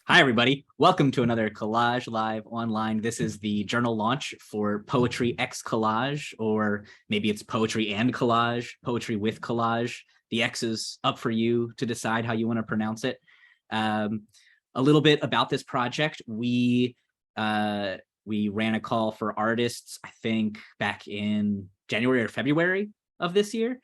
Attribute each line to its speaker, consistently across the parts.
Speaker 1: Hi, everybody. Welcome to another Kolaj Live Online. This is the journal launch for PoetryXCollage, or maybe it's Poetry and Collage, Poetry with Collage. The X is up for you to decide how you want to pronounce it. A little bit about this project. We ran a call for artists, I think, back in January or February of this year.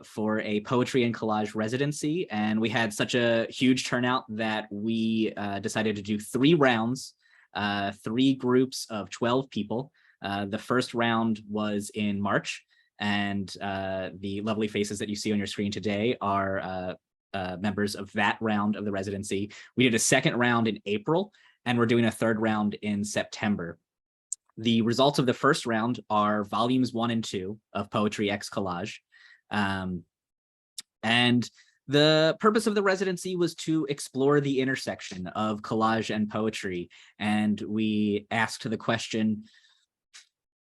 Speaker 1: For a poetry and collage residency, and we had such a huge turnout that we decided to do 3 rounds, 3 groups of 12 people. The first round was in March, and the lovely faces that you see on your screen today are members of that round of the residency. We did a second round in April, and we're doing a third round in September. The results of the first round are volumes 1 and 2 of PoetryXCollage. And the purpose of the residency was to explore the intersection of collage and poetry. And we asked the question,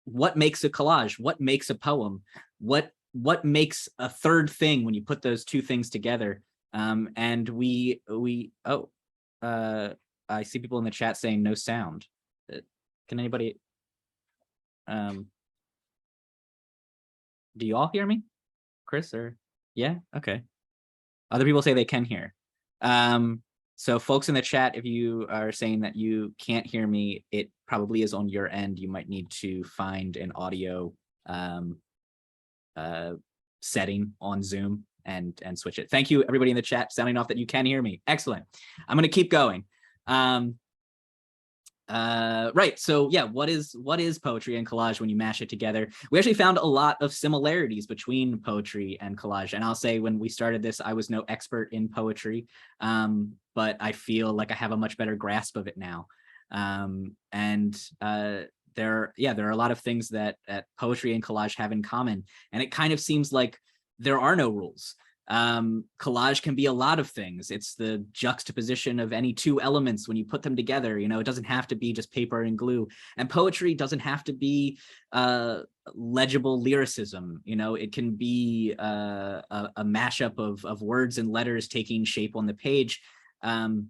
Speaker 1: what makes a collage? What makes a poem? What makes a third thing when you put those 2 things together? And I see people in the chat saying no sound. Can anybody, do you all hear me? Chris, or yeah, okay. Other people say they can hear. So folks in the chat, if you are saying that you can't hear me, it probably is on your end. You might need to find an audio setting on Zoom and switch it. Thank you, everybody in the chat, sounding off that you can hear me. Excellent. I'm going to keep going. Right, so yeah, what is poetry and collage when you mash it together? We actually found a lot of similarities between poetry and collage, and I'll say when we started this, I was no expert in poetry, but I feel like I have a much better grasp of it now. There are a lot of things that poetry and collage have in common, and it kind of seems like there are no rules. Collage can be a lot of things. It's the juxtaposition of any 2 elements when you put them together. You know, it doesn't have to be just paper and glue, and poetry doesn't have to be legible lyricism. You know, it can be a mashup of words and letters taking shape on the page. So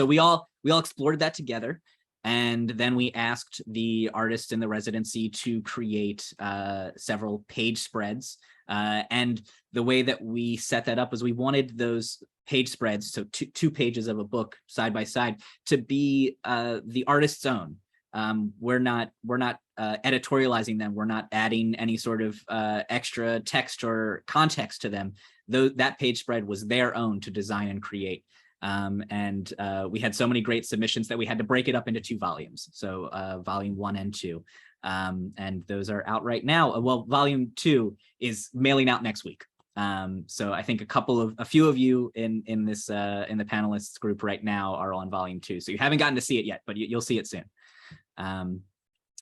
Speaker 1: we all explored that together. And then we asked the artists in the residency to create several page spreads. And the way that we set that up was we wanted those page spreads, so 2 pages of a book side by side, to be the artist's own. We're not editorializing them. We're not adding any sort of extra text or context to them. That page spread was their own to design and create. We had so many great submissions that we had to break it up into 2 volumes. So volume 1 and 2. And those are out right now. Well, volume 2 is mailing out next week. So I think a few of you in the panelists group right now are on volume 2. So you haven't gotten to see it yet, but you'll see it soon.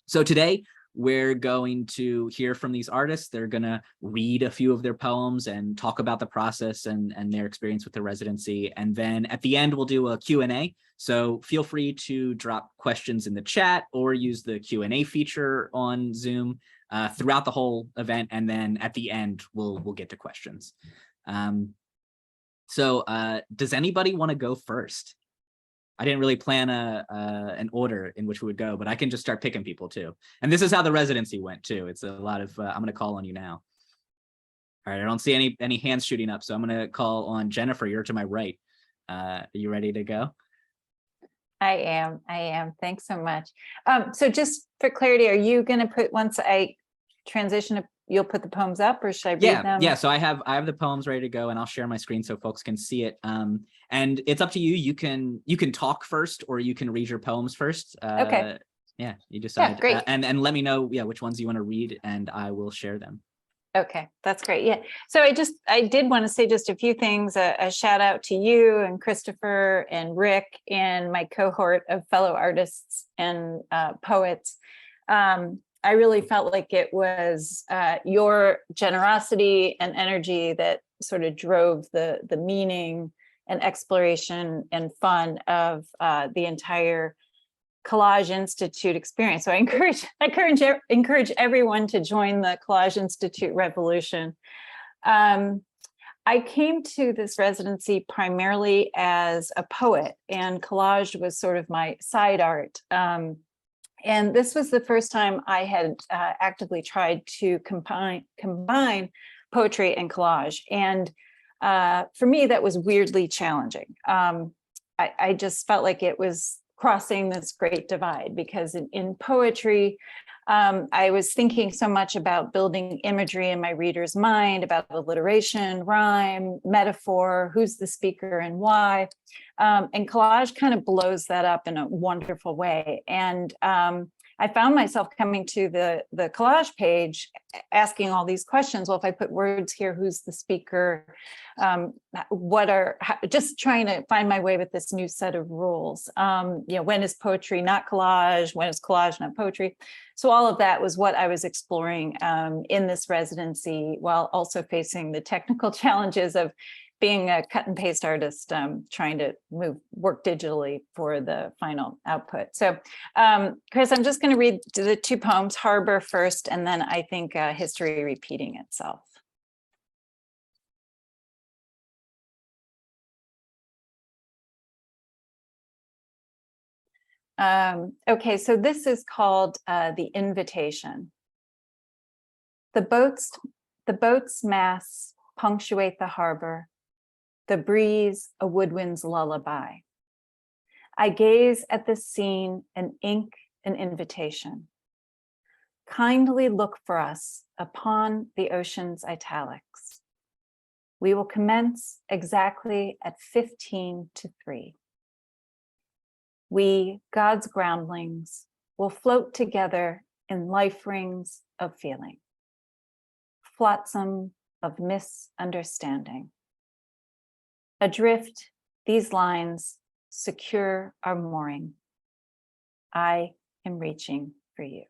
Speaker 1: So today we're going to hear from these artists. They're going to read a few of their poems and talk about the process and their experience with the residency. And then at the end, we'll do a Q&A. So feel free to drop questions in the chat or use the Q&A feature on Zoom throughout the whole event. And then at the end, we'll get to questions. Does anybody want to go first? I didn't really plan an order in which we would go, but I can just start picking people too. And this is how the residency went too. It's a lot of, I'm going to call on you now. All right, I don't see any hands shooting up, so I'm going to call on Jennifer. You're to my right. Are you ready to go?
Speaker 2: I am. Thanks so much. So just for clarity, are you going to put, once I transition, you'll put the poems up, or should I read them?
Speaker 1: Yeah, so I have the poems ready to go, and I'll share my screen so folks can see it. And it's up to you. You can talk first, or you can read your poems first.
Speaker 2: Okay.
Speaker 1: Yeah, you decide.
Speaker 2: Yeah, great.
Speaker 1: And let me know, which ones you want to read, and I will share them.
Speaker 2: Okay, that's great. Yeah. So I did want to say just a few things. A shout out to you and Christopher and Rick and my cohort of fellow artists and poets. I really felt like it was your generosity and energy that sort of drove the meaning and exploration and fun of the entire Kolaj Institute experience. So I encourage everyone to join the Kolaj Institute revolution. I came to this residency primarily as a poet, and collage was sort of my side art. And this was the first time I had actively tried to combine poetry and collage. And for me, that was weirdly challenging. I just felt like it was crossing this great divide, because in poetry, I was thinking so much about building imagery in my reader's mind, about alliteration, rhyme, metaphor, who's the speaker and why. And collage kind of blows that up in a wonderful way. And I found myself coming to the collage page, asking all these questions. Well, if I put words here, who's the speaker? Just trying to find my way with this new set of rules. When is poetry not collage? When is collage not poetry? So all of that was what I was exploring in this residency, while also facing the technical challenges of being a cut and paste artist, trying to work digitally for the final output. So, Chris, I'm just going to read the two poems, Harbor first, and then I think History Repeating Itself. Okay, so this is called The Invitation. The boat's masts punctuate the harbor, the breeze a woodwind's lullaby. I gaze at this scene and ink an invitation. Kindly look for us upon the ocean's italics. We will commence exactly at 15 to 3. We, God's groundlings, will float together in life rings of feeling, flotsam of misunderstanding. Adrift, these lines secure our mooring. I am reaching for you.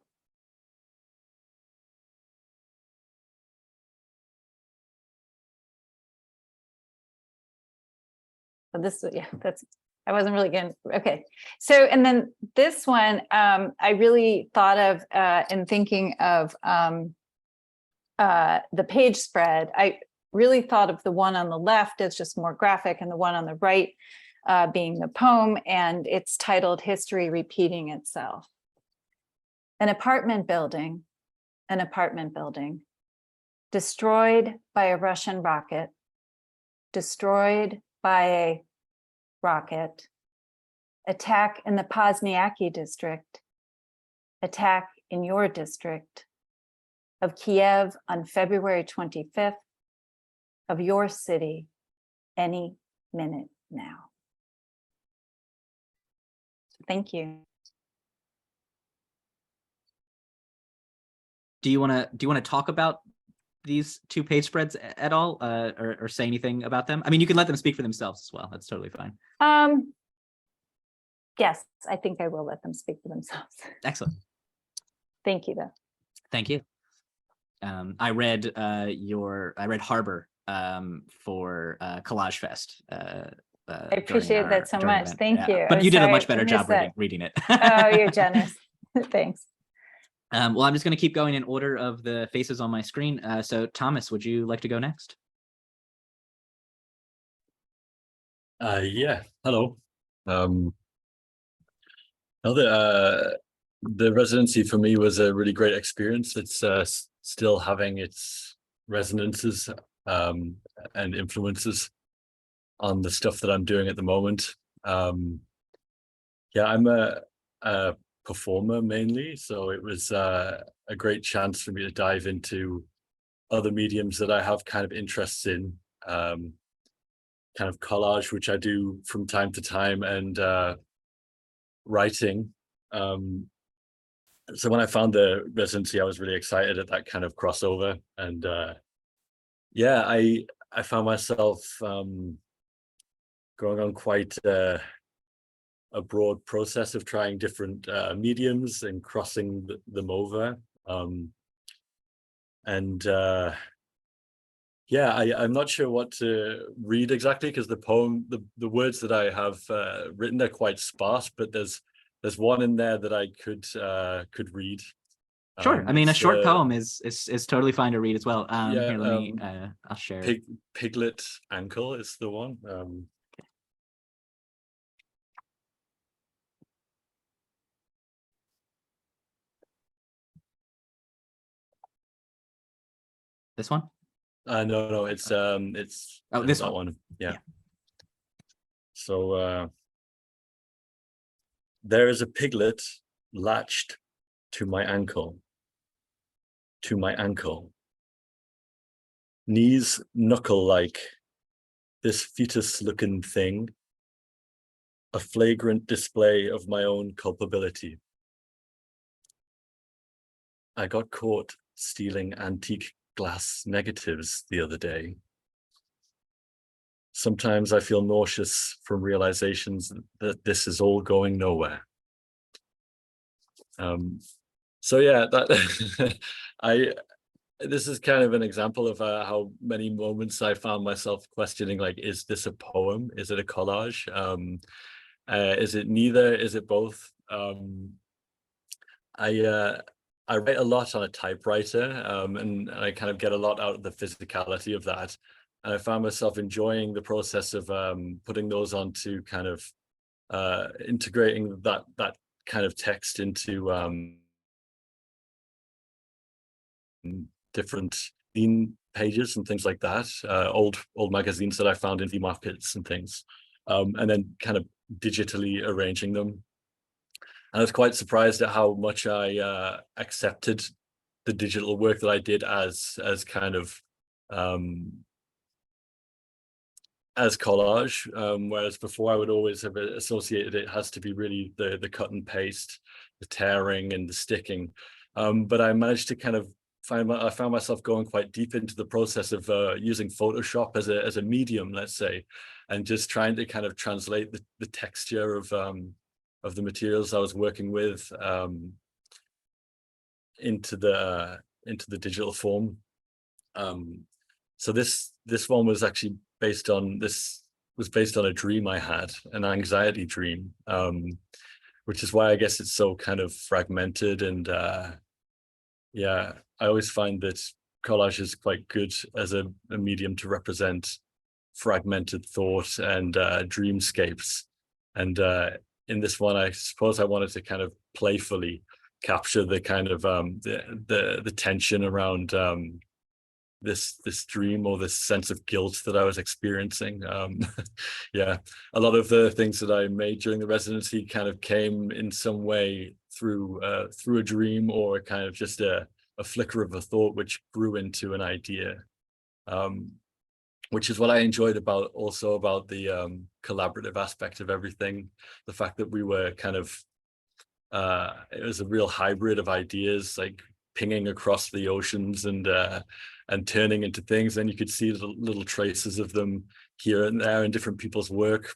Speaker 2: So this, I wasn't really getting, okay. So, and then this one, I really thought of in thinking of the page spread. I really thought of the one on the left as just more graphic, and the one on the right being the poem, and it's titled History Repeating Itself. An apartment building, destroyed by a Russian rocket, destroyed by a rocket, attack in the Pozniaky district, attack in your district, of Kiev on February 25th, of your city any minute now. Thank you.
Speaker 1: Do you want to talk about these two page spreads at all, or say anything about them? I mean, you can let them speak for themselves as well. That's totally fine.
Speaker 2: Yes, I think I will let them speak for themselves.
Speaker 1: Excellent.
Speaker 2: Thank you, though.
Speaker 1: Thank you. I read Harbor for Collage Fest.
Speaker 2: I appreciate that so much.
Speaker 1: Event.
Speaker 2: Thank you.
Speaker 1: But you did a much better job reading it.
Speaker 2: Oh, you're generous. Thanks.
Speaker 1: Well, I'm just going to keep going in order of the faces on my screen. So, Thomas, would you like to go next?
Speaker 3: Yeah. Hello. The residency for me was a really great experience. It's still having its resonances and influences on the stuff that I'm doing at the moment. Yeah, I'm a performer mainly, so it was a great chance for me to dive into other mediums that I have kind of interests in, kind of collage, which I do from time to time, and writing. So when I found the residency, I was really excited at that kind of crossover, and yeah, I found myself going on quite a broad process of trying different mediums and crossing them over. Yeah, I'm not sure what to read exactly, because the poem, the words that I have written are quite sparse, but there's one in there that I could read.
Speaker 1: Sure. I mean, a
Speaker 3: It's
Speaker 1: short
Speaker 3: the
Speaker 1: poem is totally fine to read as well.
Speaker 3: yeah,
Speaker 1: Here, let me I'll share it.
Speaker 3: Piglet Ankle is the one.
Speaker 1: This one?
Speaker 3: No, it's
Speaker 1: Oh, this
Speaker 3: that
Speaker 1: one.
Speaker 3: Yeah. So there is a piglet latched to my ankle. Knees knuckle-like, this fetus-looking thing, a flagrant display of my own culpability. I got caught stealing antique glass negatives the other day. Sometimes I feel nauseous from realizations that this is all going nowhere. So yeah, that this is kind of an example of how many moments I found myself questioning, like, is this a poem? Is it a collage? Is it neither? Is it both? I write a lot on a typewriter, and I kind of get a lot out of the physicality of that. And I found myself enjoying the process of putting those onto kind of integrating that kind of text into different zine pages and things like that, old magazines that I found in flea markets and things, and then kind of digitally arranging them. And I was quite surprised at how much I accepted the digital work that I did as kind of as collage, whereas before I would always have associated it has to be really the cut and paste, the tearing and the sticking. But I managed to kind of I found myself going quite deep into the process of using Photoshop as a medium, let's say, and just trying to kind of translate the texture of the materials I was working with into the digital form. So this one was actually based on a dream I had, an anxiety dream, which is why I guess it's so kind of fragmented. And yeah, I always find that collage is quite good as a medium to represent fragmented thought and dreamscapes. And in this one, I suppose I wanted to kind of playfully capture the kind of the tension around this dream, or this sense of guilt that I was experiencing. Yeah, a lot of the things that I made during the residency kind of came in some way through a dream, or kind of just a flicker of a thought which grew into an idea, which is what I enjoyed about the collaborative aspect of everything. The fact that we were kind of it was a real hybrid of ideas, like pinging across the oceans and turning into things. And you could see the little traces of them here and there in different people's work.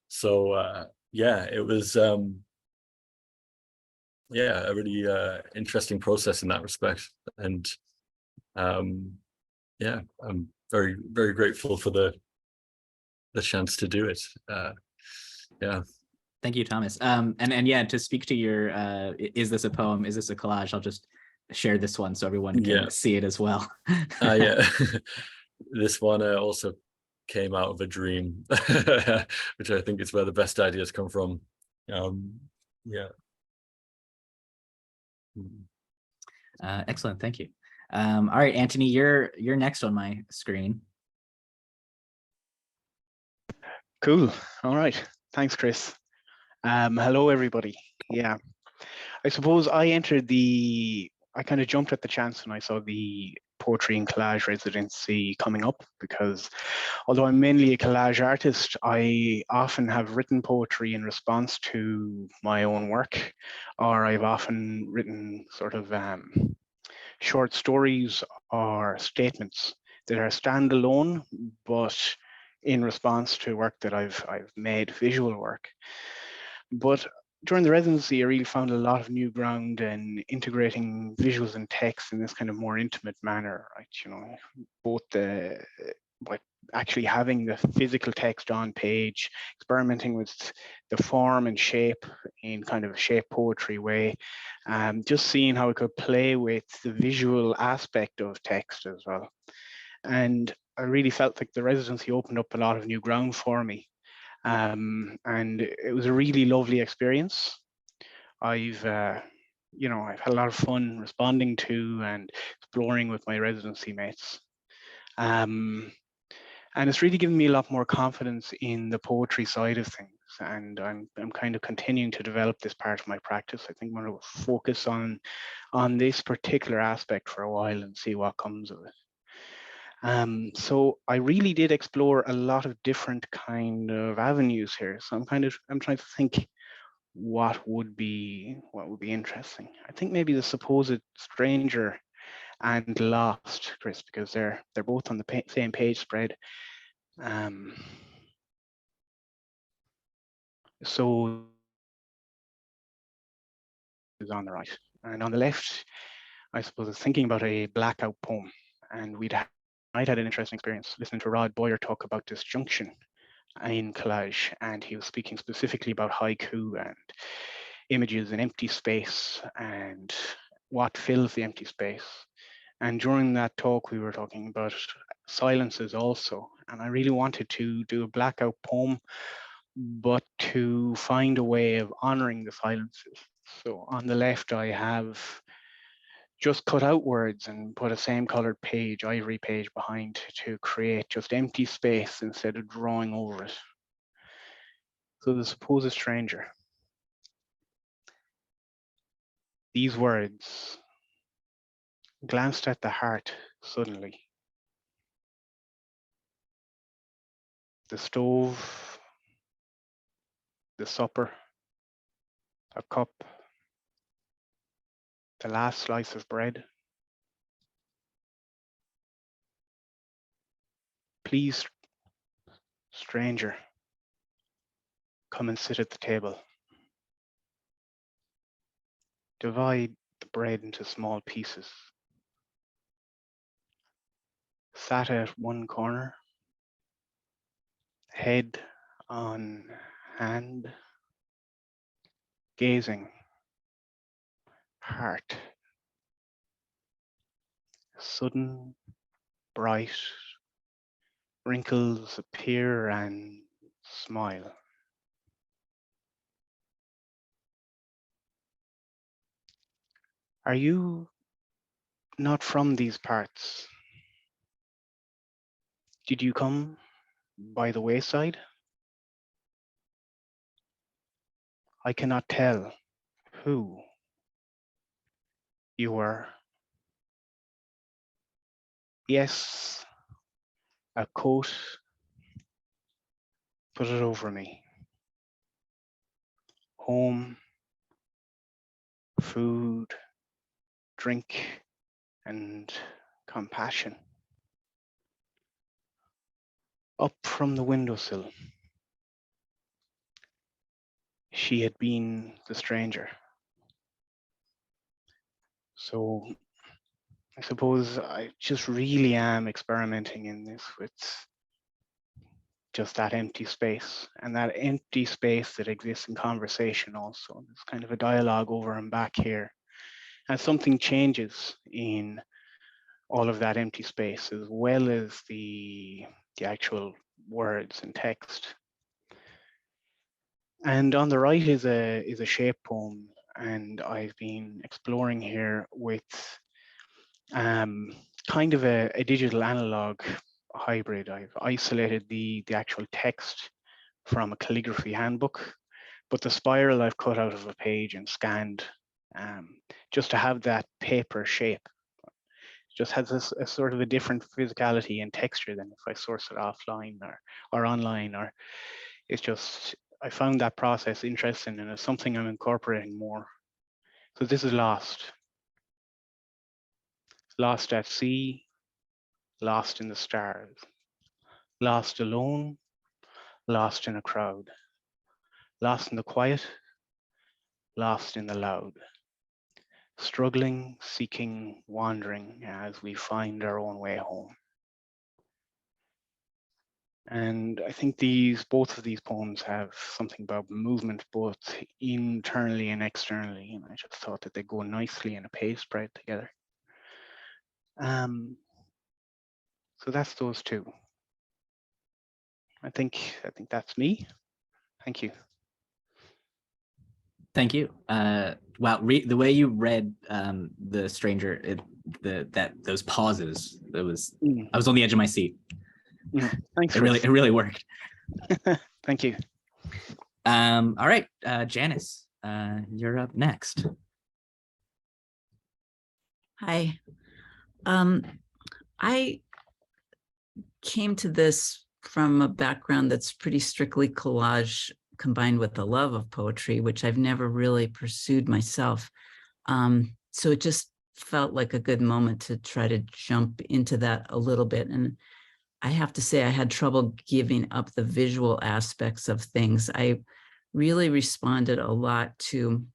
Speaker 3: So yeah, it was yeah, a really interesting process in that respect. And yeah, I'm very, very grateful for the chance to do it. Yeah.
Speaker 1: Thank you, Thomas. And yeah, to speak to your is this a poem, is this a collage, I'll just share this one so everyone can see it as well.
Speaker 3: Yeah. This one also came out of a dream, which I think is where the best ideas come from. Yeah.
Speaker 1: Excellent, thank you. All right, Anthony, you're next on my screen.
Speaker 4: Cool. All right. Thanks, Chris. Hello, everybody. Yeah, I suppose I kind of jumped at the chance when I saw the Poetry and Collage residency coming up, because although I'm mainly a collage artist, I often have written poetry in response to my own work, or I've often written sort of short stories or statements that are standalone, but in response to work that I've made, visual work. But during the residency, I really found a lot of new ground in integrating visuals and text in this kind of more intimate manner, right? You know, both actually having the physical text on page, experimenting with the form and shape in kind of a shape poetry way, just seeing how I could play with the visual aspect of text as well. And I really felt like the residency opened up a lot of new ground for me. And it was a really lovely experience. I've I've had a lot of fun responding to and exploring with my residency mates. And it's really given me a lot more confidence in the poetry side of things. And I'm kind of continuing to develop this part of my practice. I think I'm going to focus on this particular aspect for a while and see what comes of it. So I really did explore a lot of different kind of avenues here. So I'm trying to think what would be interesting. I think maybe the supposed stranger and lost, Chris, because they're both on the same page spread. So is on the right, and on the left, I suppose, is thinking about a blackout poem, and I'd had an interesting experience listening to Rod Boyer talk about disjunction in collage, and he was speaking specifically about haiku and images in empty space and what fills the empty space. And during that talk, we were talking about silences also, and I really wanted to do a blackout poem, but to find a way of honoring the silences. So on the left, I have just cut out words and put a same colored page, ivory page behind to create just empty space instead of drawing over it. So the supposed stranger. These words glanced at the heart suddenly. The stove, the supper, a cup, the last slice of bread. Please, stranger, come and sit at the table. Divide the bread into small pieces. Sat at one corner, head on hand, gazing, heart. Sudden, bright, wrinkles appear and smile. Are you not from these parts? Did you come by the wayside? I cannot tell who you were. Yes, a coat, put it over me. Home, food, drink, and compassion. Up from the windowsill, she had been the stranger. So I suppose I just really am experimenting in this with just that empty space, and that empty space that exists in conversation also. There's kind of a dialogue over and back here. And something changes in all of that empty space, as well as the actual words and text. And on the right is a shape poem, and I've been exploring here with kind of a digital analog hybrid. I've isolated the actual text from a calligraphy handbook, but the spiral I've cut out of a page and scanned just to have that paper shape. It just has a sort of a different physicality and texture than if I source it offline or online. Or it's just, I found that process interesting, and it's something I'm incorporating more. So this is lost. Lost at sea, lost in the stars, lost alone, lost in a crowd, lost in the quiet, lost in the loud, struggling, seeking, wandering as we find our own way home. And I think both of these poems have something about movement, both internally and externally. And I just thought that they go nicely in a page spread together. So that's those two. I think that's me. Thank you.
Speaker 1: Thank you. Wow, the way you read The Stranger, those pauses, I was on the edge of my seat.
Speaker 4: Thanks.
Speaker 1: It really worked.
Speaker 4: Thank you.
Speaker 1: All right, Janice, you're up next.
Speaker 5: Hi. I came to this from a background that's pretty strictly collage combined with the love of poetry, which I've never really pursued myself. So it just felt like a good moment to try to jump into that a little bit. And I have to say, I had trouble giving up the visual aspects of things. I really responded a lot to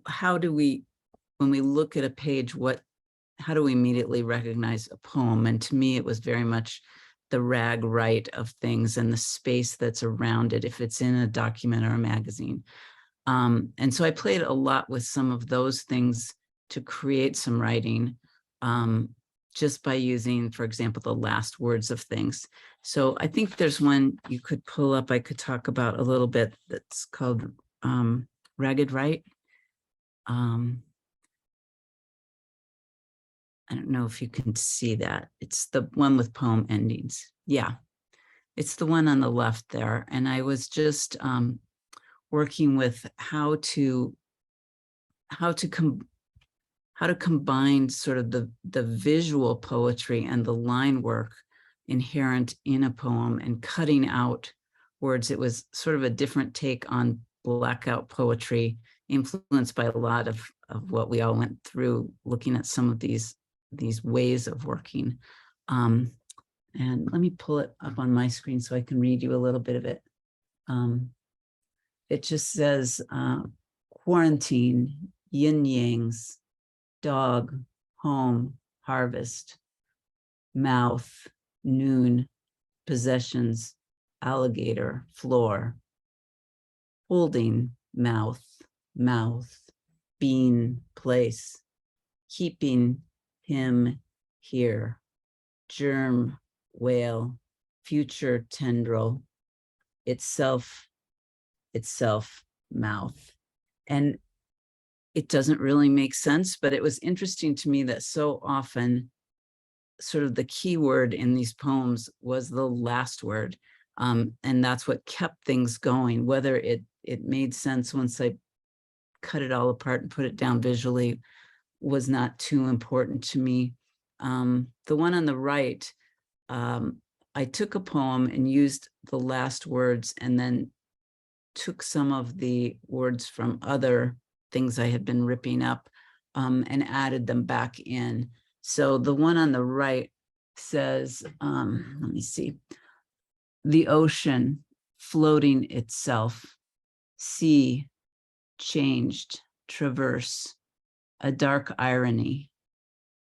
Speaker 5: how do we, when we look at a page, how do we immediately recognize a poem? And to me, it was very much the rag right of things and the space that's around it, if it's in a document or a magazine. And so I played a lot with some of those things to create some writing, just by using, for example, the last words of things. So I think there's one you could pull up, I could talk about a little bit, that's called Ragged Right. I don't know if you can see that. It's the one with poem endings. Yeah, it's the one on the left there. And I was just working with how to combine sort of the visual poetry and the line work inherent in a poem and cutting out words. It was sort of a different take on blackout poetry, influenced by a lot of what we all went through looking at some of these ways of working. And let me pull it up on my screen so I can read you a little bit of it. It just says, quarantine, yin yangs, dog, home, harvest, mouth, noon, possessions, alligator, floor, holding, mouth, bean, place, keeping, him, here, germ, whale, future, tendril, itself, mouth. And it doesn't really make sense, but it was interesting to me that so often sort of the key word in these poems was the last word. And that's what kept things going. Whether it made sense once I cut it all apart and put it down visually was not too important to me. The one on the right, I took a poem and used the last words and then took some of the words from other things I had been ripping up and added them back in. So the one on the right says, let me see, the ocean floating itself, sea changed, traverse, a dark irony,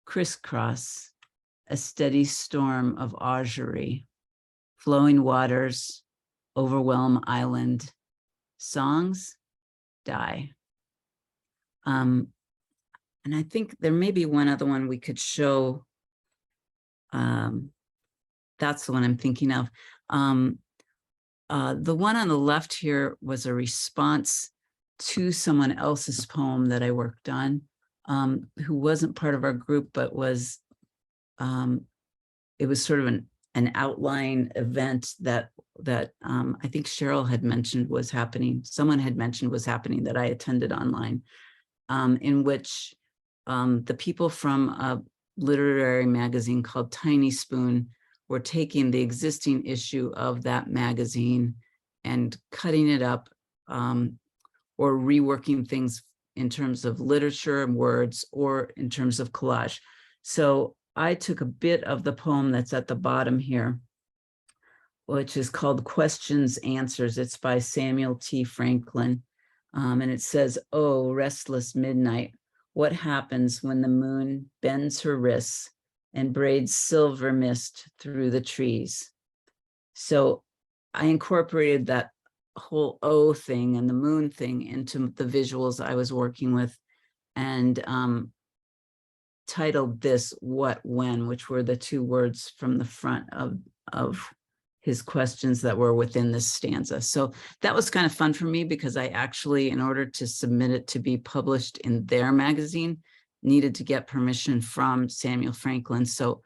Speaker 5: crisscross, a steady storm of augury, flowing waters, overwhelm island, songs die. And I think there may be one other one we could show. That's the one I'm thinking of. The one on the left here was a response to someone else's poem that I worked on, who wasn't part of our group, but was, it was sort of an outline event that I think Cheryl had mentioned was happening. Someone had mentioned was happening that I attended online, in which the people from a literary magazine called Tiny Spoon were taking the existing issue of that magazine and cutting it up, or reworking things in terms of literature and words, or in terms of collage. So I took a bit of the poem that's at the bottom here, which is called Questions, Answers. It's by Samuel T. Franklin. And it says, "Oh, restless midnight, what happens when the moon bends her wrists and braids silver mist through the trees. So I incorporated that whole O thing and the moon thing into the visuals I was working with, and titled this What When, which were the two words from the front of his questions that were within this stanza. So that was kind of fun for me, because I actually, in order to submit it to be published in their magazine, needed to get permission from Samuel Franklin. So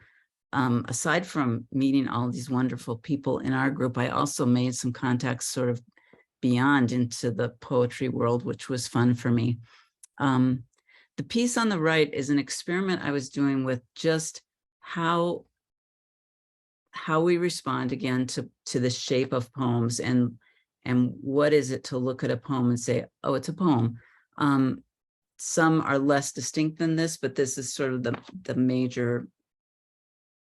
Speaker 5: aside from meeting all these wonderful people in our group, I also made some contacts sort of beyond into the poetry world, which was fun for me. The piece on the right is an experiment I was doing with just how we respond again to the shape of poems, and what is it to look at a poem and say, oh, it's a poem. Some are less distinct than this, but this is sort of the major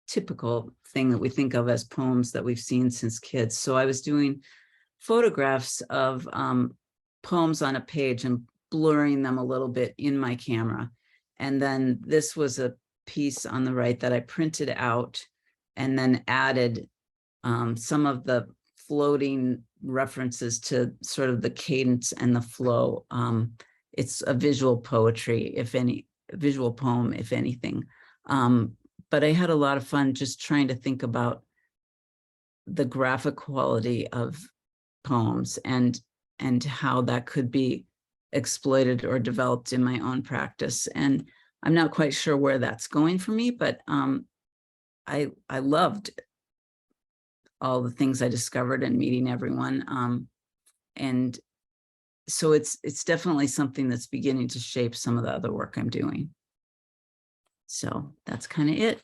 Speaker 5: typical thing that we think of as poems that we've seen since kids. So I was doing photographs of poems on a page and blurring them a little bit in my camera. And then this was a piece on the right that I printed out and then added some of the floating references to sort of the cadence and the flow. It's a visual poetry, visual poem, if anything. But I had a lot of fun just trying to think about the graphic quality of poems and how that could be exploited or developed in my own practice. And I'm not quite sure where that's going for me, but I loved all the things I discovered and meeting everyone. And so it's definitely something that's beginning to shape some of the other work I'm doing. So that's kind of it.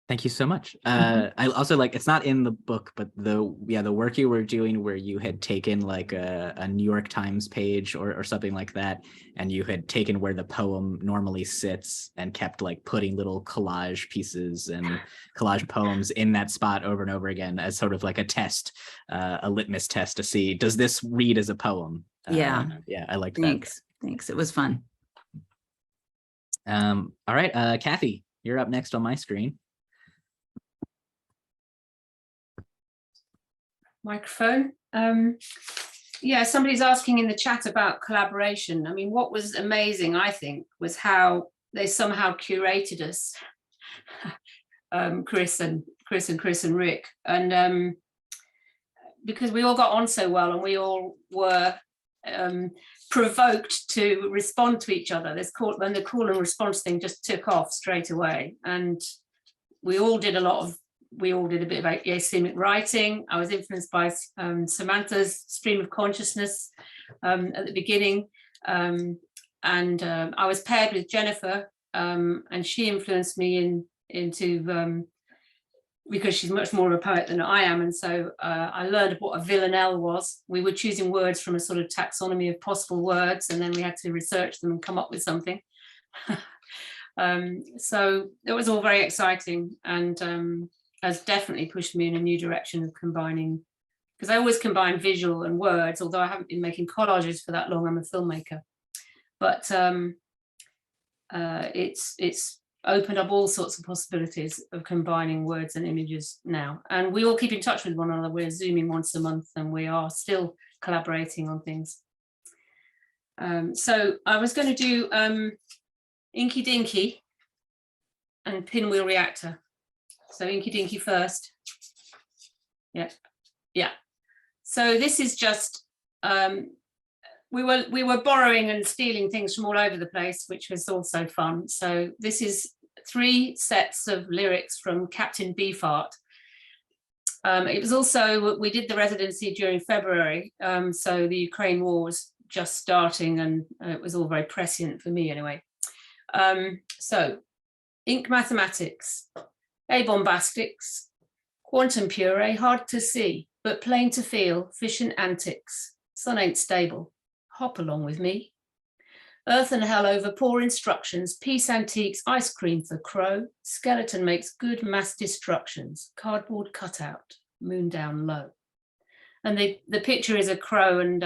Speaker 1: Thank you so much. I also like, it's not in the book, but the work you were doing where you had taken like a New York Times page or something like that, and you had taken where the poem normally sits and kept like putting little collage pieces and collage poems in that spot over and over again as sort of like a test, a litmus test to see, does this read as a poem?
Speaker 5: Yeah.
Speaker 1: Yeah, I liked
Speaker 5: Thanks.
Speaker 1: that.
Speaker 5: Thanks. It was fun.
Speaker 1: All right, Cathy, you're up next on my screen.
Speaker 6: Microphone. Yeah, somebody's asking in the chat about collaboration. I mean, what was amazing, I think, was how they somehow curated us, Chris and Rick, and because we all got on so well and we all were provoked to respond to each other. And the call and response thing just took off straight away, and we all did a bit of asemic writing. I was influenced by Samantha's stream of consciousness at the beginning. And I was paired with Jennifer, and she influenced me into because she's much more of a poet than I am. And so I learned what a villanelle was. We were choosing words from a sort of taxonomy of possible words, and then we had to research them and come up with something. So it was all very exciting, and has definitely pushed me in a new direction of combining, because I always combine visual and words, although I haven't been making collages for that long. I'm a filmmaker, but it's opened up all sorts of possibilities of combining words and images now. And we all keep in touch with one another. We're Zooming once a month, and we are still collaborating on things. So I was going to do Inky Dinky and Pinwheel Reactor. So Inky Dinky first. Yeah. So this is just we were borrowing and stealing things from all over the place, which was also fun. So this is 3 sets of lyrics from Captain Beefheart. It was also, we did the residency during February, so the Ukraine war was just starting, and it was all very prescient for me anyway. So ink mathematics. A bombastics, quantum puree, hard to see, but plain to feel, fish and antics, sun ain't stable, hop along with me. Earth and hell over poor instructions, peace antiques, ice cream for crow, skeleton makes good mass destructions, cardboard cutout, moon down low. And the picture is a crow and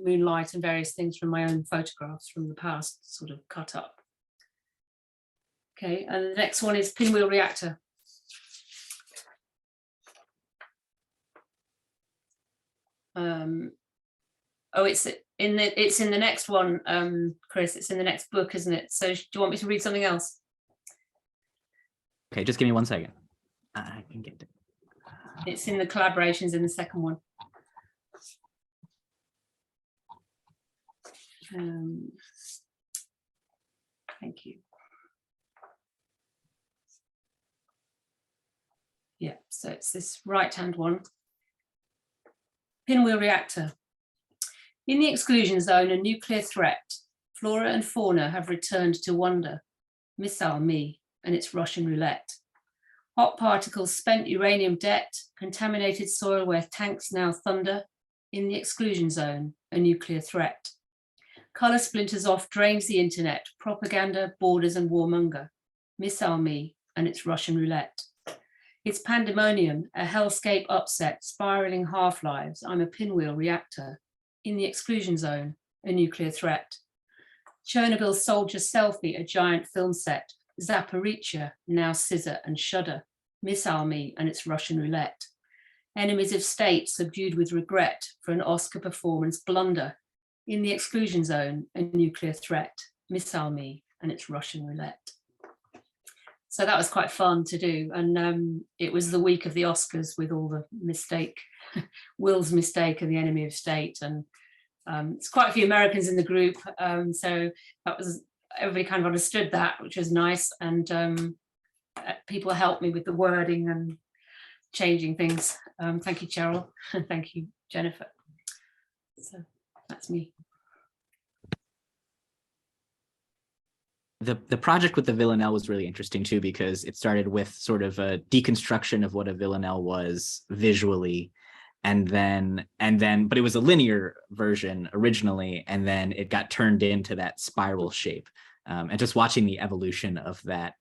Speaker 6: moonlight and various things from my own photographs from the past sort of cut up. Okay, and the next one is Pinwheel Reactor. Oh, it's in the next one, Chris. It's in the next book, isn't it? So do you want me to read something else?
Speaker 1: Okay, just give me 1 second. I can get it.
Speaker 6: It's in the collaborations in the second one. Thank you. Yeah, so it's this right-hand one. Pinwheel Reactor. In the exclusion zone, a nuclear threat. Flora and fauna have returned to wonder. Missile me and its Russian roulette. Hot particles, spent uranium debt, contaminated soil where tanks now thunder. In the exclusion zone, a nuclear threat. Colour splinters off, drains the internet. Propaganda, borders and warmonger. Missile me and its Russian roulette. It's pandemonium, a hellscape upset, spiraling half-lives. I'm a pinwheel reactor. In the exclusion zone, a nuclear threat. Chernobyl soldier selfie, a giant film set. Zaporizhzhia, now scissor and shudder. Missile me and its Russian roulette. Enemies of state subdued with regret for an Oscar performance blunder. In the exclusion zone, a nuclear threat. Missile me and its Russian roulette. So that was quite fun to do. And it was the week of the Oscars with all the mistake, Will's mistake and the enemy of state. And it's quite a few Americans in the group. So that was, everybody kind of understood that, which was nice. And people helped me with the wording and changing things. Thank you, Cheryl. Thank you, Jennifer. So that's me.
Speaker 1: The project with the villanelle was really interesting too, because it started with sort of a deconstruction of what a villanelle was visually, and then but it was a linear version originally, and then it got turned into that spiral shape, and just watching the evolution of that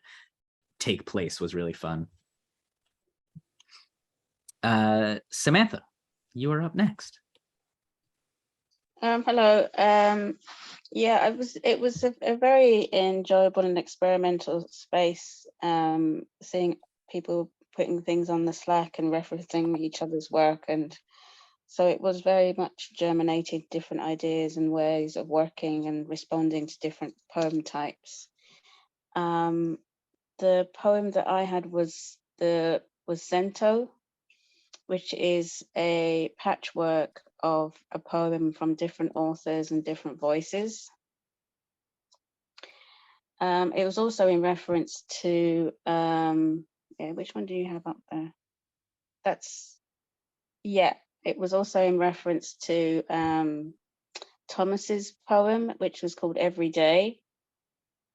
Speaker 1: take place was really fun. Samantha, you are up next.
Speaker 7: Hello. Yeah, it was a very enjoyable and experimental space, seeing people putting things on the Slack and referencing each other's work. And so it was very much germinated different ideas and ways of working and responding to different poem types. The poem that I had was Cento, which is a patchwork of a poem from different authors and different voices. It was also in reference to, which one do you have up there? It was also in reference to Thomas's poem, which was called Every Day.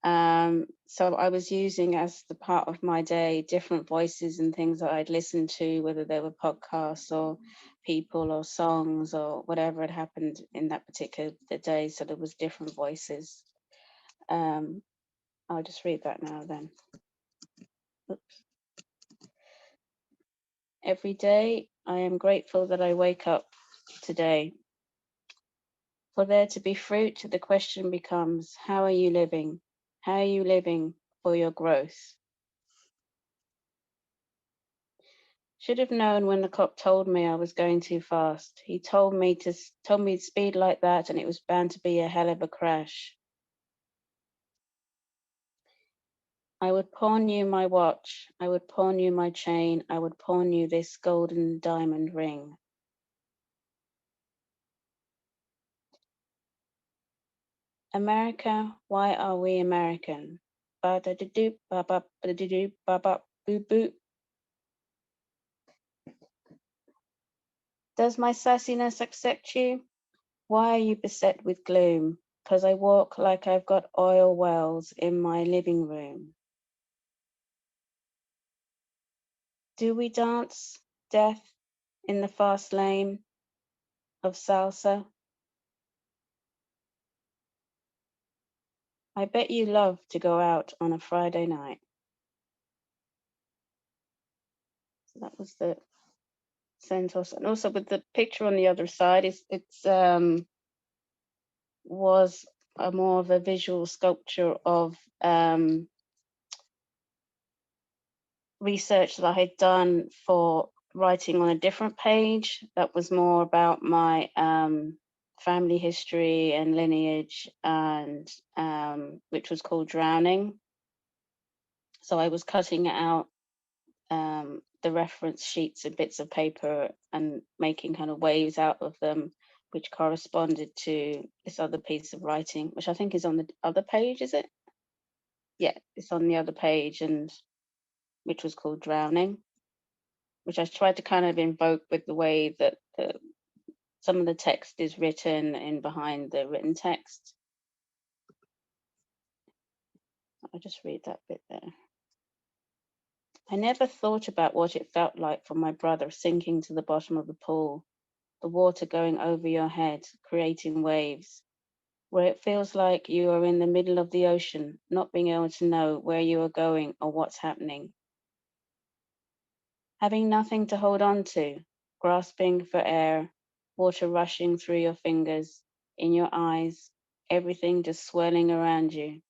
Speaker 7: So I was using as the part of my day different voices and things that I'd listened to, whether they were podcasts or people or songs or whatever had happened in that particular day. So there was different voices. I'll just read that now then. Oops. Every day, I am grateful that I wake up today. For there to be fruit, the question becomes, how are you living? How are you living for your growth? Should have known when the cop told me I was going too fast. He told me to speed like that, and it was bound to be a hell of a crash. I would pawn you my watch. I would pawn you my chain. I would pawn you this golden diamond ring. America, why are we American? Ba-da-da-doo, ba-ba, ba-da-da-doo, ba-ba, boo-boo. Does my sassiness accept you? Why are you beset with gloom? 'Cause I walk like I've got oil wells in my living room. Do we dance death in the fast lane of salsa? I bet you love to go out on a Friday night. So that was the Centos. And also with the picture on the other side, was a more of a visual sculpture of research that I had done for writing on a different page that was more about my family history and lineage, and which was called Drowning. So I was cutting out the reference sheets and bits of paper and making kind of waves out of them, which corresponded to this other piece of writing, which I think is on the other page, is it? Yeah, it's on the other page, and which was called Drowning, which I tried to kind of invoke with the way that some of the text is written in behind the written text. I'll just read that bit there. I never thought about what it felt like for my brother sinking to the bottom of the pool, the water going over your head, creating waves, where it feels like you are in the middle of the ocean, not being able to know where you are going or what's happening. Having nothing to hold on to, grasping for air, water rushing through your fingers, in your eyes, everything just swirling around you.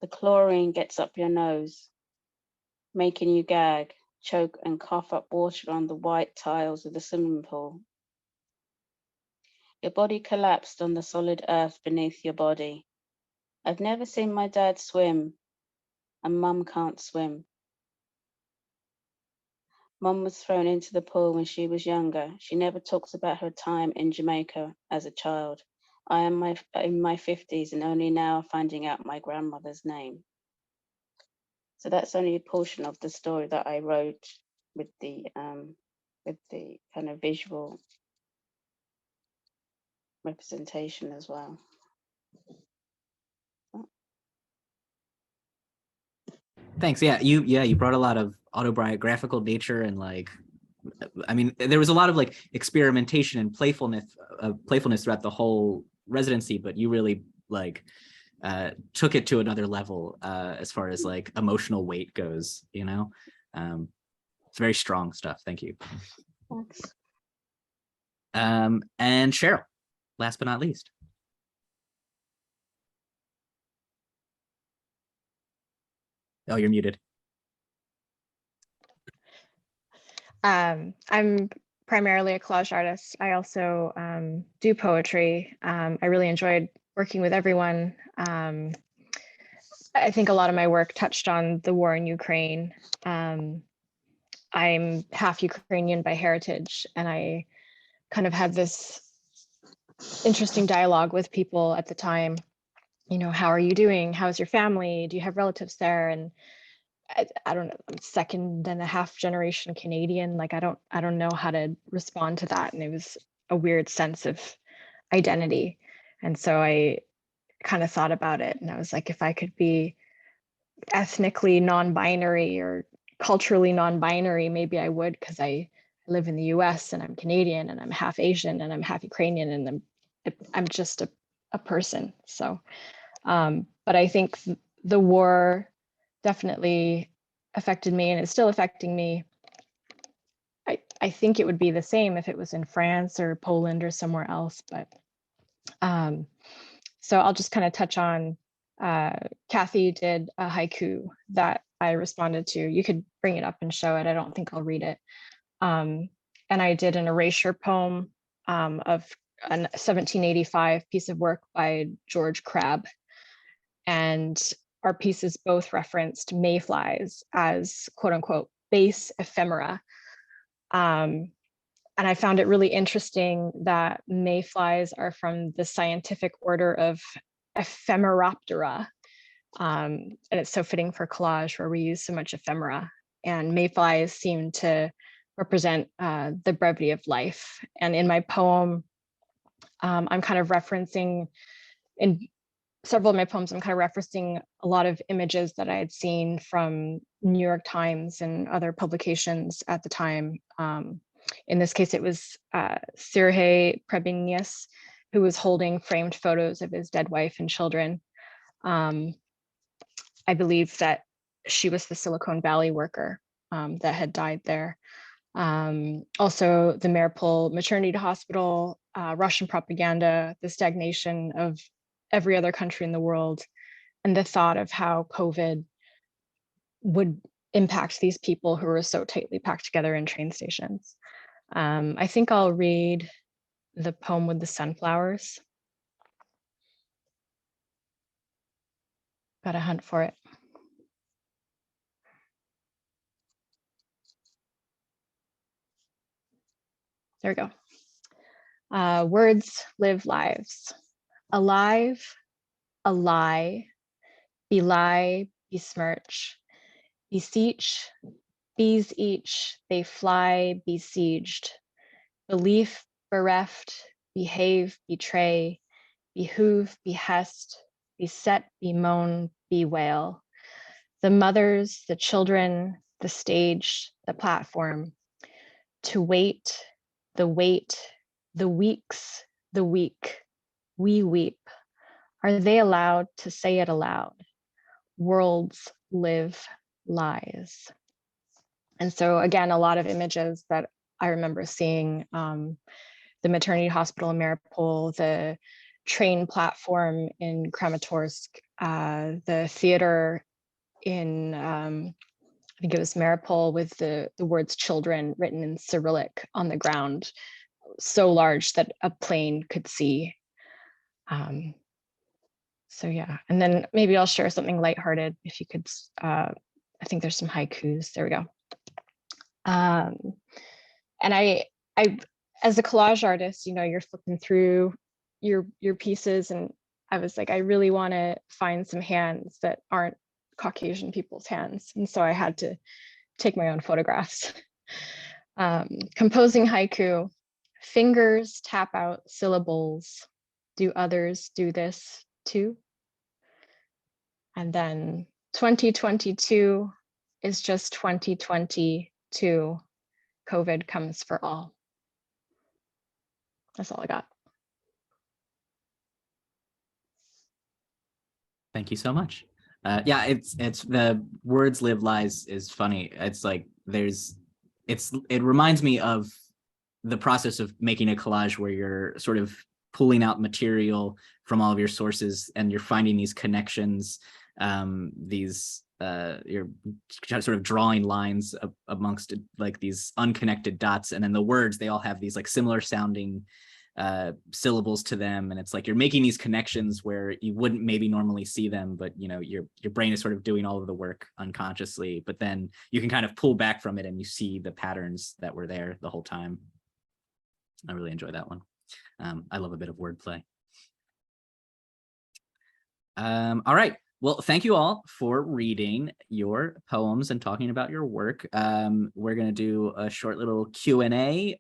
Speaker 7: The chlorine gets up your nose, making you gag, choke, and cough up water on the white tiles of the swimming pool. Your body collapsed on the solid earth beneath your body. I've never seen my dad swim, and Mum can't swim. Mum was thrown into the pool when she was younger. She never talks about her time in Jamaica as a child. I am in my 50s and only now finding out my grandmother's name. So that's only a portion of the story that I wrote with the kind of visual representation as well.
Speaker 1: Thanks. Yeah, you brought a lot of autobiographical nature, and like, I mean, there was a lot of like experimentation and playfulness throughout the whole residency, but you really like took it to another level as far as like emotional weight goes, you know. It's very strong stuff. Thank you.
Speaker 7: Thanks.
Speaker 1: And Cheryl, last but not least. Oh, you're muted.
Speaker 8: I'm primarily a collage artist. I also do poetry. I really enjoyed working with everyone. I think a lot of my work touched on the war in Ukraine. I'm half Ukrainian by heritage, and I kind of had this interesting dialogue with people at the time. You know, how are you doing? How's your family? Do you have relatives there? And I don't know, I'm second and a half generation Canadian. Like, I don't know how to respond to that. And it was a weird sense of identity. And so I kind of thought about it, and I was like, if I could be ethnically non-binary or culturally non-binary, maybe I would, because I live in the US and I'm Canadian and I'm half Asian and I'm half Ukrainian, and I'm just a person. So, but I think the war definitely affected me, and it's still affecting me. I think it would be the same if it was in France or Poland or somewhere else, but so I'll just kind of touch on, Cathy did a haiku that I responded to. You could bring it up and show it. I don't think I'll read it. And I did an erasure poem of a 1785 piece of work by George Crabbe. And our pieces both referenced mayflies as quote unquote base ephemera. And I found it really interesting that mayflies are from the scientific order of Ephemeroptera. And it's so fitting for collage where we use so much ephemera. And mayflies seem to represent the brevity of life. And in my poem, I'm kind of referencing, in several of my poems, I'm kind of referencing a lot of images that I had seen from New York Times and other publications at the time. In this case, it was Sergei Prebinius, who was holding framed photos of his dead wife and children. I believe that she was the Silicon Valley worker that had died there. Also, the Mariupol Maternity Hospital, Russian propaganda, the stagnation of every other country in the world, and the thought of how COVID would impact these people who are so tightly packed together in train stations. I think I'll read the poem with the sunflowers. Gotta hunt for it. There we go. Words live lives. Alive, a lie, belie, besmirch, beseech, these each, they fly besieged, belief bereft, behave, betray, behoove, behest, beset, bemoan, bewail. The mothers, the children, the stage, the platform, to wait, the weight, the weeks, the weak, we weep. Are they allowed to say it aloud? Worlds live lies. And so again, a lot of images that I remember seeing, the maternity hospital in Mariupol, the train platform in Kramatorsk, the theater in, I think it was Mariupol, with the words children written in Cyrillic on the ground, so large that a plane could see. So yeah, and then maybe I'll share something lighthearted if you could, I think there's some haikus, there we go. And I, as a collage artist, you know, you're flipping through your pieces, and I was like, I really want to find some hands that aren't Caucasian people's hands. And so I had to take my own photographs. Composing haiku, fingers tap out syllables. Do others do this too? And then 2022 is just 2022. COVID comes for all. That's all I got.
Speaker 1: Thank you so much. Yeah, it's the words live lies is funny. It's like it reminds me of the process of making a collage where you're sort of pulling out material from all of your sources and you're finding these connections, you're sort of drawing lines amongst like these unconnected dots, and then the words, they all have these like similar sounding syllables to them, and it's like you're making these connections where you wouldn't maybe normally see them, but you know, your brain is sort of doing all of the work unconsciously, but then you can kind of pull back from it and you see the patterns that were there the whole time. I really enjoy that one. I love a bit of wordplay. All right. Well, thank you all for reading your poems and talking about your work. We're going to do a short little Q&A.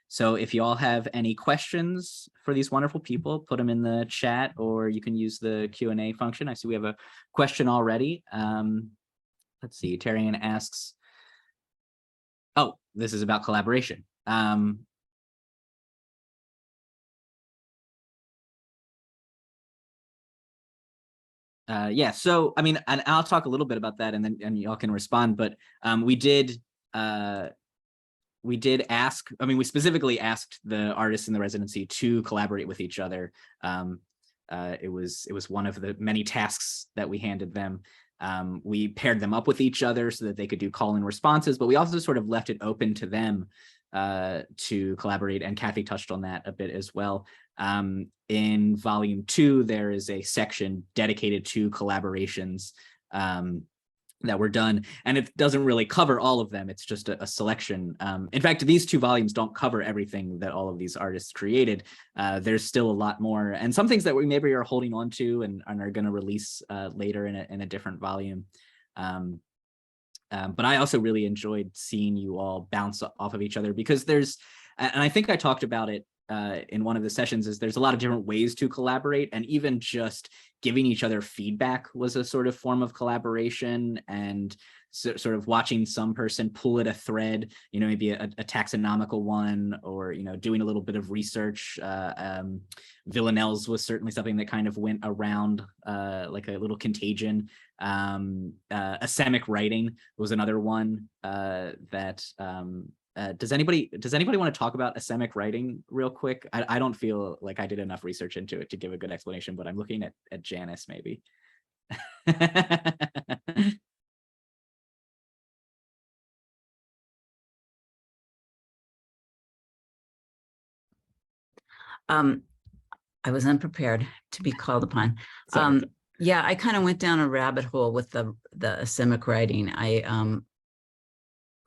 Speaker 1: So if you all have any questions for these wonderful people, put them in the chat, or you can use the Q&A function. I see we have a question already. Let's see, Tarian asks, oh, this is about collaboration. Yeah, so I mean, and I'll talk a little bit about that, and then y'all can respond. But we did ask. I mean, we specifically asked the artists in the residency to collaborate with each other. It was one of the many tasks that we handed them. We paired them up with each other so that they could do call-in responses, but we also sort of left it open to them to collaborate, and Cathy touched on that a bit as well. In volume 2, there is a section dedicated to collaborations that were done, and it doesn't really cover all of them. It's just a selection. In fact, these 2 volumes don't cover everything that all of these artists created. There's still a lot more, and some things that we maybe are holding on to and are going to release later in a different volume. But I also really enjoyed seeing you all bounce off of each other, because there's, and I think I talked about it in one of the sessions, is there's a lot of different ways to collaborate, and even just giving each other feedback was a sort of form of collaboration, and sort of watching some person pull at a thread, you know, maybe a taxonomical one, or, you know, doing a little bit of research. Villanelle's was certainly something that kind of went around like a little contagion. Asemic writing was another one that does anybody want to talk about asemic writing real quick? I don't feel like I did enough research into it to give a good explanation, but I'm looking at Janice maybe.
Speaker 5: I was unprepared to be called upon.
Speaker 1: Sorry.
Speaker 5: Yeah, I kind of went down a rabbit hole with the asemic writing.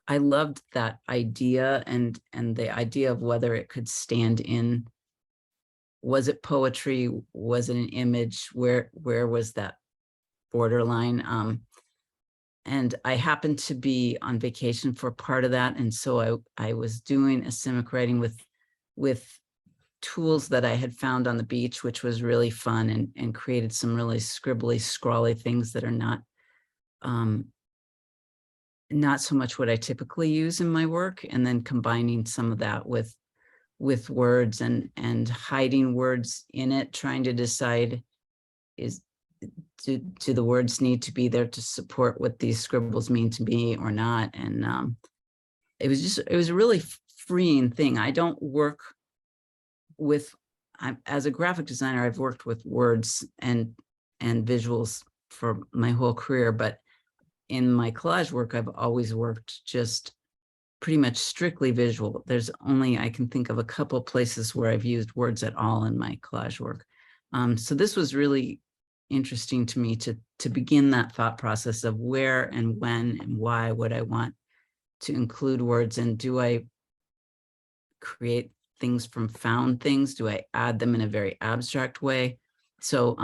Speaker 5: I loved that idea and the idea of whether it could stand in. Was it poetry? Was it an image? Where was that borderline? And I happened to be on vacation for part of that, and so I was doing asemic writing with tools that I had found on the beach, which was really fun, and created some really scribbly, scrawly things that are not so much what I typically use in my work, and then combining some of that with words and hiding words in it, trying to decide do the words need to be there to support what these scribbles mean to me or not. And it was a really freeing thing. I don't work with, as a graphic designer, I've worked with words and visuals for my whole career, but in my collage work, I've always worked just pretty much strictly visual. There's only, I can think of a couple places where I've used words at all in my collage work. So this was really interesting to me to begin that thought process of where and when and why would I want to include words, and do I create things from found things? Do I add them in a very abstract way? So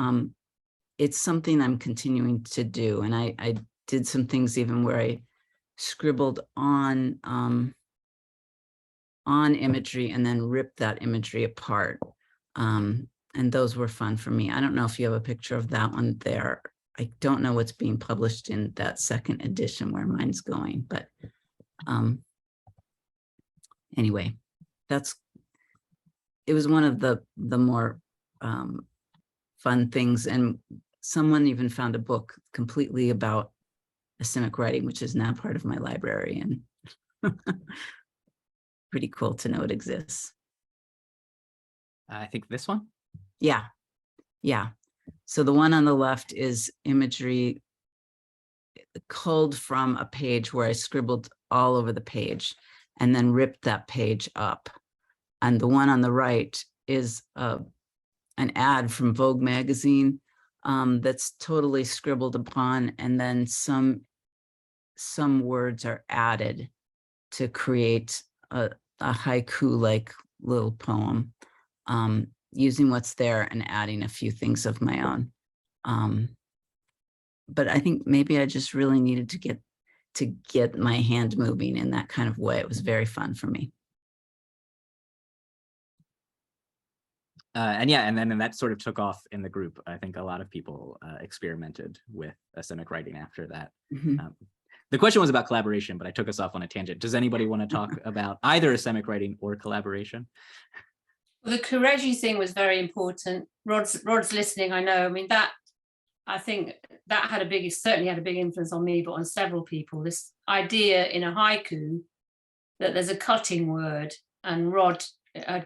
Speaker 5: it's something I'm continuing to do. And I did some things even where I scribbled on imagery and then ripped that imagery apart. And those were fun for me. I don't know if you have a picture of that one there. I don't know what's being published in that second edition where mine's going, but anyway, it was one of the more fun things. And someone even found a book completely about asemic writing, which is now part of my library, and pretty cool to know it exists.
Speaker 1: I think this one.
Speaker 5: Yeah. So the one on the left is imagery culled from a page where I scribbled all over the page and then ripped that page up. And the one on the right is an ad from Vogue magazine that's totally scribbled upon, and then some words are added to create a haiku-like little poem, using what's there and adding a few things of my own. But I think maybe I just really needed to get my hand moving in that kind of way. It was very fun for me.
Speaker 1: And then that sort of took off in the group. I think a lot of people experimented with asemic writing after that.
Speaker 5: Mm-hmm.
Speaker 1: The question was about collaboration, but I took us off on a tangent. Does anybody want to talk about either asemic writing or collaboration?
Speaker 6: Well, the Kureji thing was very important. Rod's listening, I know. I mean, I think that certainly had a big influence on me, but on several people. This idea in a haiku that there's a cutting word, and Rod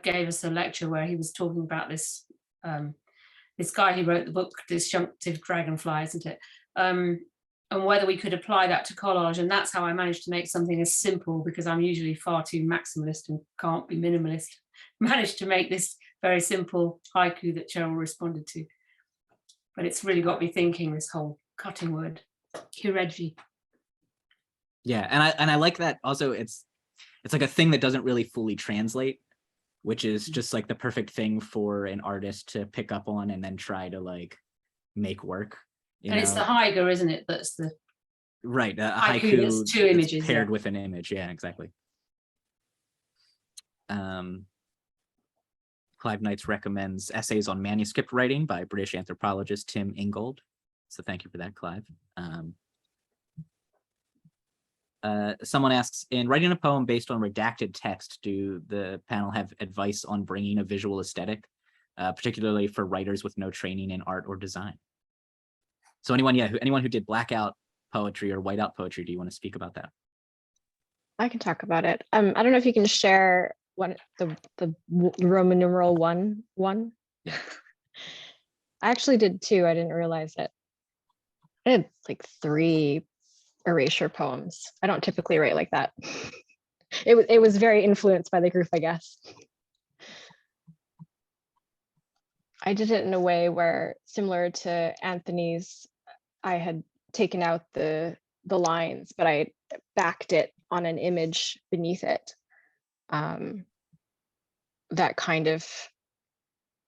Speaker 6: gave us a lecture where he was talking about this guy who wrote the book Disjunctive Dragonfly, isn't it? And whether we could apply that to collage. And that's how I managed to make something as simple, because I'm usually far too maximalist and can't be minimalist. Managed to make this very simple haiku that Cheryl responded to. But it's really got me thinking, this whole cutting word, Kureji.
Speaker 1: Yeah, and I like that also. It's like a thing that doesn't really fully translate, which is just like the perfect thing for an artist to pick up on and then try to like make work.
Speaker 6: And it's the haiku, isn't it? That's the
Speaker 1: right. A
Speaker 6: haiku that's two images
Speaker 1: paired with an image. Yeah, exactly. Clive Knights recommends essays on manuscript writing by British anthropologist Tim Ingold. So thank you for that, Clive. Someone asks, in writing a poem based on redacted text, do the panel have advice on bringing a visual aesthetic, particularly for writers with no training in art or design? So anyone who did blackout poetry or whiteout poetry, do you want to speak about that?
Speaker 8: I can talk about it. I don't know if you can share what the Roman numeral one.
Speaker 1: Yeah.
Speaker 8: I actually did too. I didn't realize it. I had like 3 erasure poems. I don't typically write like that. It was very influenced by the group, I guess. I did it in a way where, similar to Anthony's, I had taken out the lines, but I backed it on an image beneath it. That kind of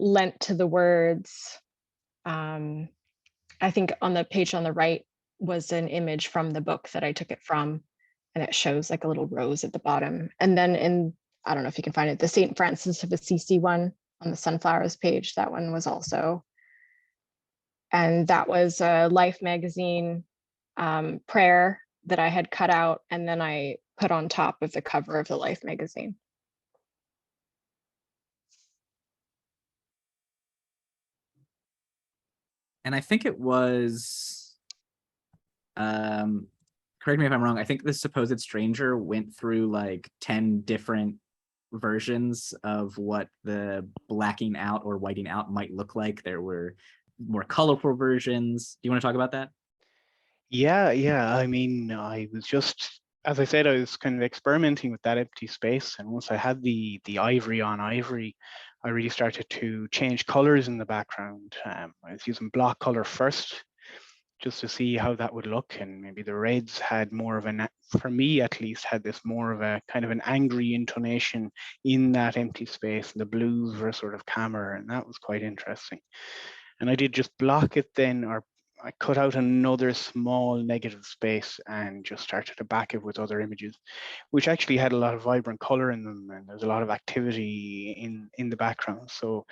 Speaker 8: lent to the words. I think on the page on the right was an image from the book that I took it from, and it shows like a little rose at the bottom. And then in, I don't know if you can find it, the St. Francis of Assisi one on the sunflowers page, that one was also, and that was a Life magazine prayer that I had cut out, and then I put on top of the cover of the Life magazine.
Speaker 1: And I think it was, correct me if I'm wrong, I think the supposed stranger went through like 10 different versions of what the blacking out or whiting out might look like. There were more colorful versions. Do you want to talk about that?
Speaker 4: Yeah, I mean, I was just, as I said, I was kind of experimenting with that empty space, and once I had the ivory on ivory, I really started to change colors in the background. I was using block color first, just to see how that would look, and maybe the reds had more of an, for me at least, had this more of a kind of an angry intonation in that empty space, and the blues were sort of calmer, and that was quite interesting. And I did just block it then, or I cut out another small negative space and just started to back it with other images, which actually had a lot of vibrant color in them, and there's a lot of activity in the background. So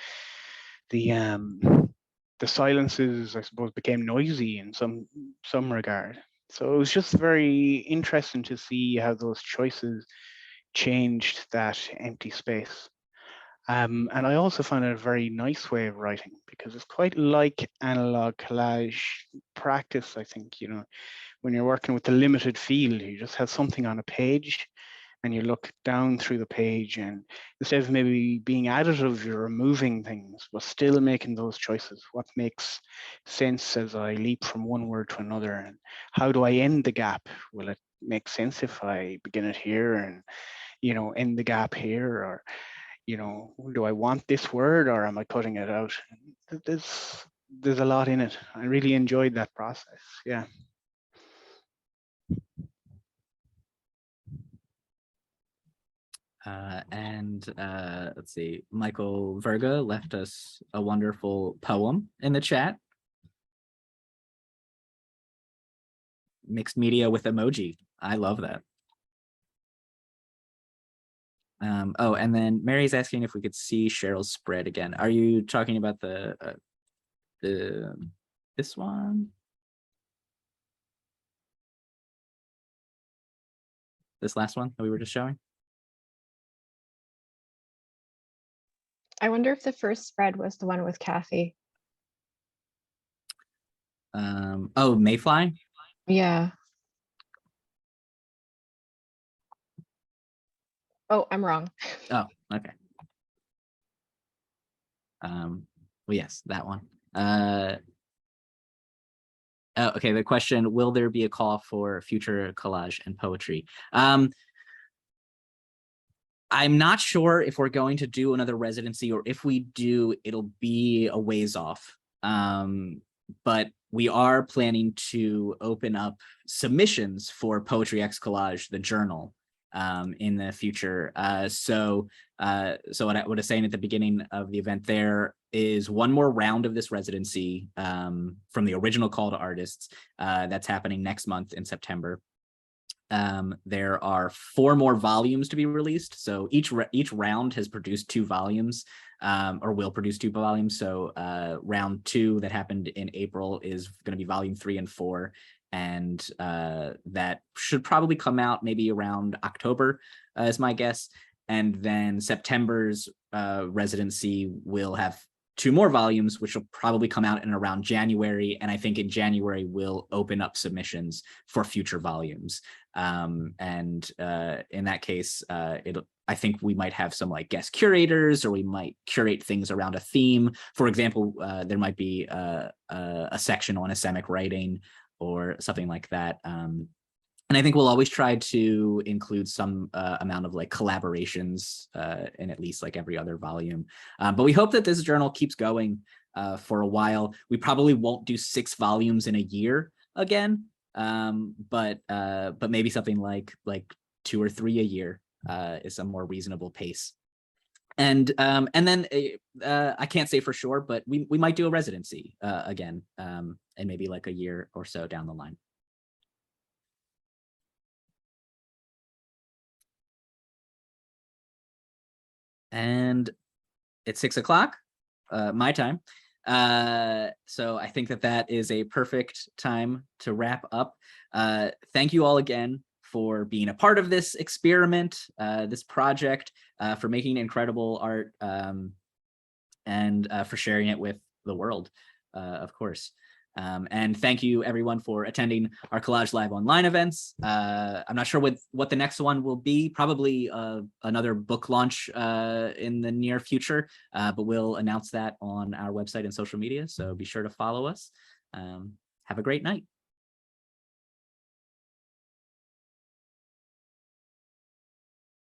Speaker 4: the silences, I suppose, became noisy in some regard. So it was just very interesting to see how those choices changed that empty space. And I also found it a very nice way of writing, because it's quite like analog collage practice, I think. You know, when you're working with the limited field, you just have something on a page and you look down through the page, and instead of maybe being additive, you're removing things, but still making those choices. What makes sense as I leap from one word to another? And how do I end the gap? Will it make sense if I begin it here and, you know, end the gap here? Or, you know, do I want this word, or am I cutting it out? There's a lot in it. I really enjoyed that process. Yeah.
Speaker 1: Let's see, Michael Verga left us a wonderful poem in the chat. Mixed media with emoji. I love that. Oh, and then Mary's asking if we could see Cheryl's spread again. Are you talking about this one? This last one that we were just showing?
Speaker 8: I wonder if the first spread was the one with Cathy.
Speaker 1: Oh, Mayfly?
Speaker 8: Yeah. Oh, I'm wrong.
Speaker 1: Oh, okay. Well, yes, that one. Oh, okay, the question, will there be a call for future collage and poetry? I'm not sure if we're going to do another residency, or if we do, it'll be a ways off. But we are planning to open up submissions for PoetryXCollage, the journal, in the future. So what I was saying at the beginning of the event, there is one more round of this residency from the original call to artists that's happening next month in September. There are 4 more volumes to be released. So each round has produced 2 volumes, or will produce 2 volumes. So round 2 that happened in April is going to be volume 3 and 4. And that should probably come out maybe around October, is my guess. And then September's residency will have 2 more volumes, which will probably come out in around January. And I think in January, we'll open up submissions for future volumes. In that case, I think we might have some like guest curators, or we might curate things around a theme. For example, there might be a section on Asemic writing or something like that. And I think we'll always try to include some amount of like collaborations in at least like every other volume. But we hope that this journal keeps going for a while. We probably won't do 6 volumes in a year again, but maybe something like 2 or 3 a year is a more reasonable pace. And then I can't say for sure, but we might do a residency again, and maybe like a year or so down the line. And it's 6 o'clock, my time. So I think that is a perfect time to wrap up. Thank you all again for being a part of this experiment, this project, for making incredible art, and for sharing it with the world, of course. And thank you everyone for attending our Kolaj Live Online events. I'm not sure what the next one will be, probably another book launch in the near future, but we'll announce that on our website and social media, so be sure to follow us. Have a great night.